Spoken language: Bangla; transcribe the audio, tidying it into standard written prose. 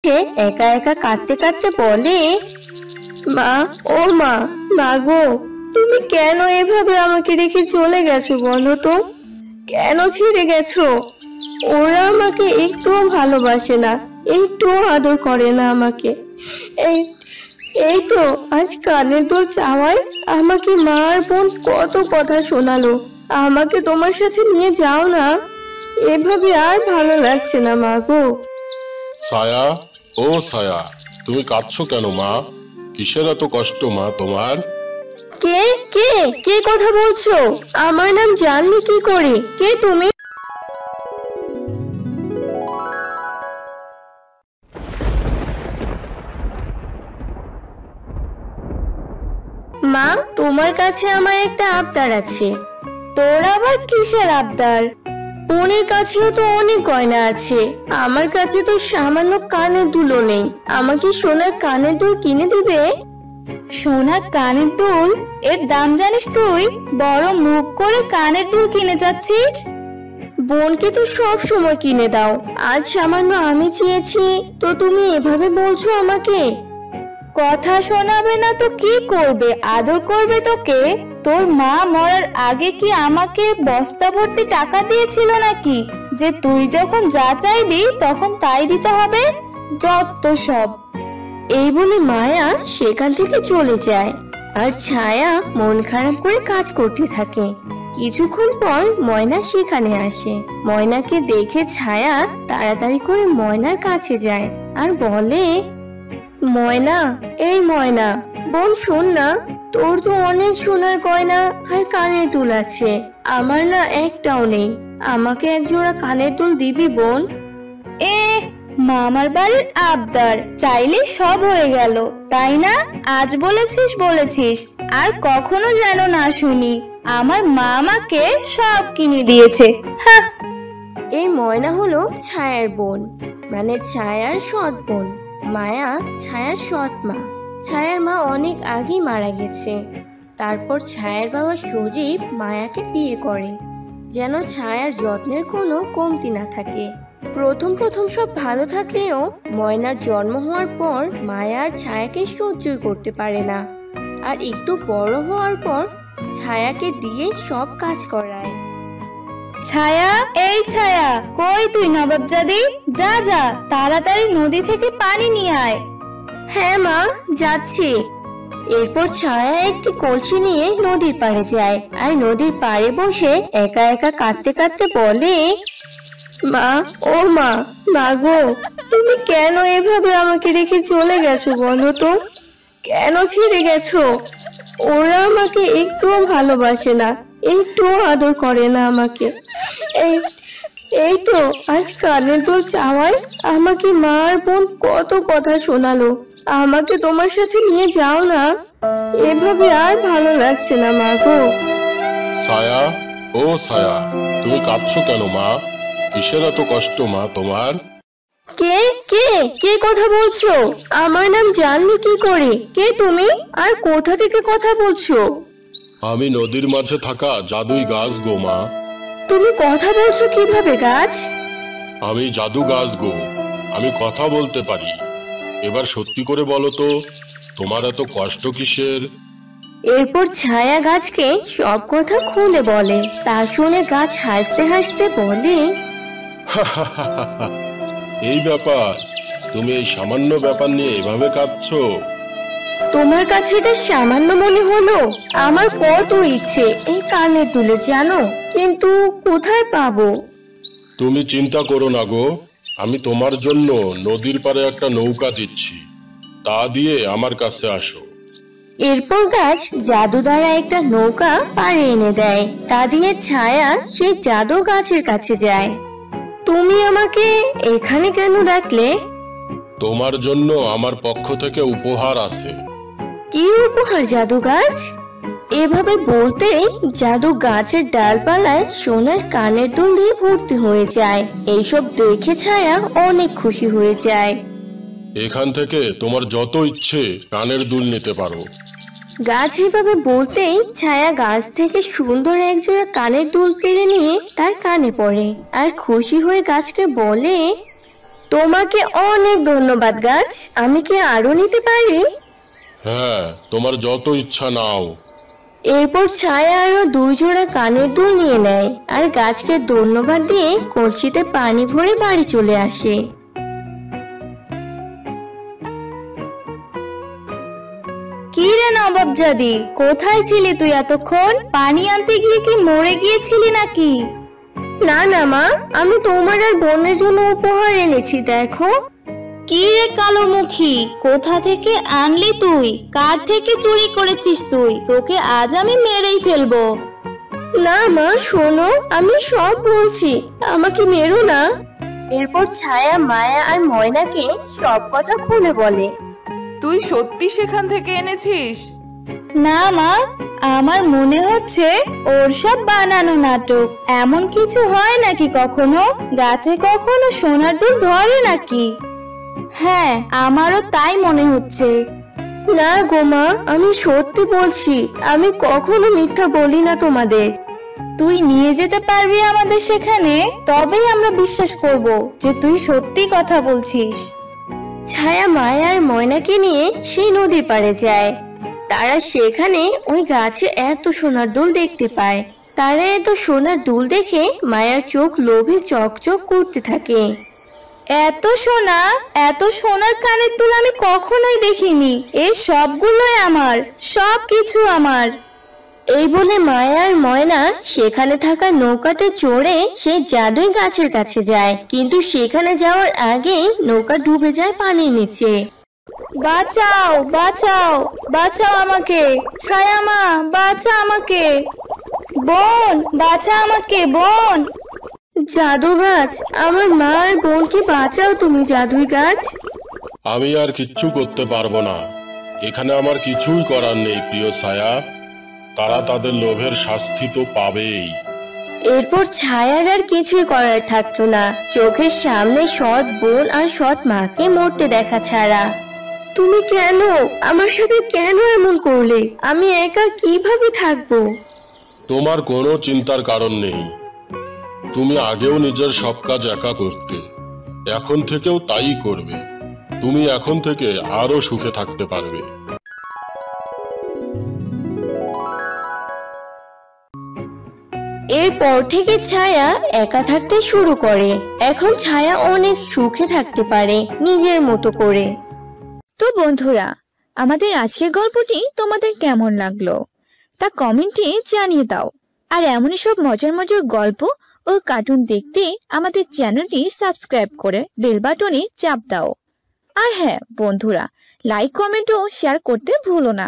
সে একা একা কাঁদতে কাঁদতে বলে, মা, ও মা, মা গো, তুমি কেন এভাবে আমাকে রেখে চলে গেছো বলো তো? কেন ছেড়ে গেছো? ওরা আমাকে একটুও ভালোবাসে না, একটুও আদর করে না আমাকে। এই এই তো আজ কানের দুল চাওয়ায় আমাকে মা আর বোন কত কথা শোনালো। আমাকে তোমার সাথে নিয়ে যাও না, এভাবে আর ভালো লাগছে না মা গো। ছায়া, ও ছায়া, তুমি কাঁদছো কেন মা? কিসের এত কষ্ট মা তোমার? কে কে কে কথা বলছো? আমার নাম জানলি কি করে? কে তুমি? মা, তোমার কাছে আমার একটা আবদার আছে। তোর আবার কিসের আবদার? বোনের কাছেও তো অনেক গয়না আছে, আমার কাছে তো সামান্য কানের দুলও নেই। আমাকে সোনার কানের দুল কিনে দিবে? সোনার কানের দুল? এর দাম জানিস তুই? বড় মুখ করে কানের দুল কিনে যাচ্ছিস। বোনকে তো সব সময় কিনে দাও, আজ সামান্য আমি চেয়েছি তো তুমি এভাবে বলছো আমাকে? কথা শোনাবে না তো কি করবে? আদর করবে তোকে? তোর মা মরার আগে কি আমাকে বস্তা ভর্তি টাকা দিয়েছিল নাকি যে তুই যখন যা চাইবি তখন তাই দিতে হবে? যত সব। এই বলে মায়া সেখান থেকে চলে যায়, আর ছায়া মন খারাপ করে কাজ করতে থাকে। কিছুক্ষণ পর ময়না সেখানে আসে। ময়নাকে দেখে ছায়া তাড়াতাড়ি করে ময়নার কাছে যায় আর বলে, ময়না, এই ময়না, বোন শোন না, তোর তো অনেক সোনার গয়না আর কানের দুল আছে, আমার না একটাও নেই। আমাকে এক জোড়া কানের দুল দিবি বোন? মামার বাড়ির আবদার চাইলে সব হয়ে গেল, তাই না? আজ বলেছিস আর কখনো যেন না শুনি। আমার মা আমাকে সব কিনে দিয়েছে। হ্যাঁ। এই ময়না হলো ছায়ার বোন, মানে ছায়ার সৎ বোন। মায়া ছায়ার সৎ মা। ছায়ার মা অনেক আগেই মারা গেছে। তারপর ছায়ার বাবা সজীব মায়াকে বিয়ে করে, যেন ছায়ার যত্নের কোনো কমতি না থাকে। প্রথম সব ভালো থাকলেও ময়নার জন্ম হওয়ার পর মায়া আর ছায়াকে সহ্যই করতে পারে না, আর একটু বড় হওয়ার পর ছায়াকে দিয়ে সব কাজ করায়। ছায়া, এই ছায়া, কই তুই নবাবজাদি? যা যা, তাড়াতাড়ি নদী থেকে পানি নিয়ে আয়। হ্যাঁ মা, যাচ্ছি। এরপর ছায়া একটি কলসি নিয়ে নদীর পাড়ে যায়, আর নদীর পাড়ে বসে একা একা কাঁদতে কাঁদতে বলে, মা, ও মা, মা গো, তুমি কেন এভাবে আমাকে রেখে চলে গেছো বলো তো? কেন ছেড়ে গেছো? ওরা আমাকে একটুও ভালোবাসে না, একটুও আদর করে না আমাকে। এই তো আজ কানের দুল চাওয়ায় আমাকে মা আর বোন কত কথা শোনালো। আমাকে তোমার সাথে নিয়ে যাও না, এভাবে আর ভালো লাগছে না মা গো। ছায়া, ও ছায়া, তুমি কাঁদছো কেন মা? কিসের এত কষ্ট মা তোমার? কে কে কে কথা বলছো? আমার নাম জানলি কি করে? কে তুমি আর কোথা থেকে কথা বলছো? আমি নদীর মাঝে থাকা জাদুই গাছ গো মা। তুমি কথা বলছো কিভাবে গাছ? আমি জাদু গাছ গো, আমি কথা বলতে পারি। এবার সত্যি করে বলো তো, তোমার এত কষ্ট কিসের? এরপর ছায়া গাছকে সব কথা খুলে বলে। তা শুনে গাছ হাসতে হাসতে বলে, এই ব্যাপার, তুমি এই সামান্য ব্যাপার নিয়ে এভাবে কাঁদছো? তোমার কাছে এটা সামান্য মনে হলো? আমার কত ইচ্ছে এই কানের দুলে, জানো, কিন্তু কোথায় পাবো? তুমি চিন্তা করো না গো, আমি তোমার জন্য নদীর পাড়ে একটা নৌকা দিচ্ছি, তা দিয়ে আমার কাছে আসো। এরপর গাছ জাদু দ্বারা একটা নৌকা পাড়ে এনে দেয়। তা দিয়ে ছায়া সেই জাদু গাছের কাছে যায়। তুমি আমাকে এখানে কেন ডাকলে? তোমার জন্য আমার পক্ষ থেকে উপহার আছে। কি উপহার জাদু গাছ? এভাবে বলতেই জাদু গাছের ডালপালায় সোনার কানের দুল দিয়ে ভর্তি হয়ে যায়। এইসব দেখে ছায়া অনেক খুশি হয়ে যায়। এখান থেকে তোমার যত ইচ্ছে কানের দুল নিতে পারো। গাছ এভাবে বলতেই ছায়া গাছ থেকে সুন্দর একজোড়া কানের দুল পেড়ে নিয়ে তার কানে পড়ে, আর খুশি হয়ে গাছকে বলে, তোমাকে অনেক ধন্যবাদ গাছ। আমি কি আরো নিতে পারি? হ্যাঁ, তোমার যত ইচ্ছা নাও। এরপর ছায়া আরো 2 জোড়া কানের দুল নিয়ে নেয় আর গাছকে ধন্যবাদ দিয়ে কলসিতে পানি ভরে বাড়ি চলে আসে। কি রে নবাবজাদি, কোথায় ছিলি তুই এতক্ষণ? পানি আনতে গিয়ে কি মরে গিয়েছিলি নাকি? না না মা, আমি তোমার আর বোনের জন্য উপহার এনেছি, দেখো। কি রে কালো মুখী, কোথা থেকে আনলি তুই? কার থেকে চুরি করেছিস তুই? তোকে আজ আমি মেরেই ফেলবো। না মা শোনো, আমি সব বলছি, আমাকে মেরো না। এরপর ছায়া মায়া আর ময়নাকে সব কথা খুলে বলে। তুই সত্যি সেখান থেকে এনেছিস? না মা, আমার মনে হচ্ছে ওর সব বানানো নাটক। এমন কিছু হয় নাকি কখনো? গাছে কখনো সোনার দুল ধরে নাকি? হ্যাঁ, আমারও তাই মনে হচ্ছে। না গো মা, আমি সত্যি বলছি, আমি কখনো মিথ্যা বলি না তোমাদের। তুই নিয়ে যেতে পারবি আমাদের সেখানে? তবেই আমরা বিশ্বাস করব যে তুই সত্যি কথা বলছিস। ছায়া মায়া আর ময়নাকে নিয়ে সেই নদীর পাড়ে যায়। তারা সেখানে ওই গাছে এত সোনার দুল দেখতে পায়। তারা এত সোনার দুল দেখে মায়ার চোখ লোভে চকচক করতে থাকে। এত সোনা, এত সোনার কানের দুল আমি কখনোই দেখিনি। এই সবগুলোই আমার, সব কিছু আমার। এই বলে মায়া আর ময়না সেখানে থাকা নৌকাতে চড়ে সেই জাদুই গাছের কাছে যায়, কিন্তু সেখানে যাওয়ার আগেই নৌকা ডুবে যায় পানির নিচে। বাঁচাও, বাঁচাও, বাঁচাও আমাকে! ছায়া মা, বাঁচা আমাকে! বোন, বাঁচা আমাকে! বোন! জাদু গাছ, আমার মা আর বোনকে বাঁচাও তুমি, জাদুই গাছ। আমি আর কিচ্ছু করতে পারবো না। এখানে আমার কিছুই করার নেই প্রিয় ছায়া। তারা তাদের লোভের শাস্তি তো পাবেই। এরপর ছায়ার আর কিছুই করার থাকলো না, চোখের সামনে সৎ বোন আর সৎ মাকে মরতে দেখা ছাড়া। তুমি কেন আমার সাথে কেন এমন করলে? আমি একা কিভাবে থাকবো? তোমার কোনো চিন্তার কারণ নেই। তুমি আগেও নিজের সব কাজ একা করতে, এখন থেকেও তাই করবে। তুমি এখন থেকে আরো সুখে থাকতে পারবে। এরপর থেকে ছায়া একা থাকতে শুরু করে। এখন ছায়া অনেক সুখে থাকতে পারে নিজের মতো করে। তো বন্ধুরা, আমাদের আজকের গল্পটি তোমাদের কেমন লাগলো তা কমেন্টে জানিয়ে দাও। আর এমনই সব মজার মজার গল্প ও কার্টুন দেখতে আমাদের চ্যানেলটি সাবস্ক্রাইব করে বেল বাটনে চাপ দাও। আর হ্যাঁ বন্ধুরা, লাইক, কমেন্ট ও শেয়ার করতে ভুলো না।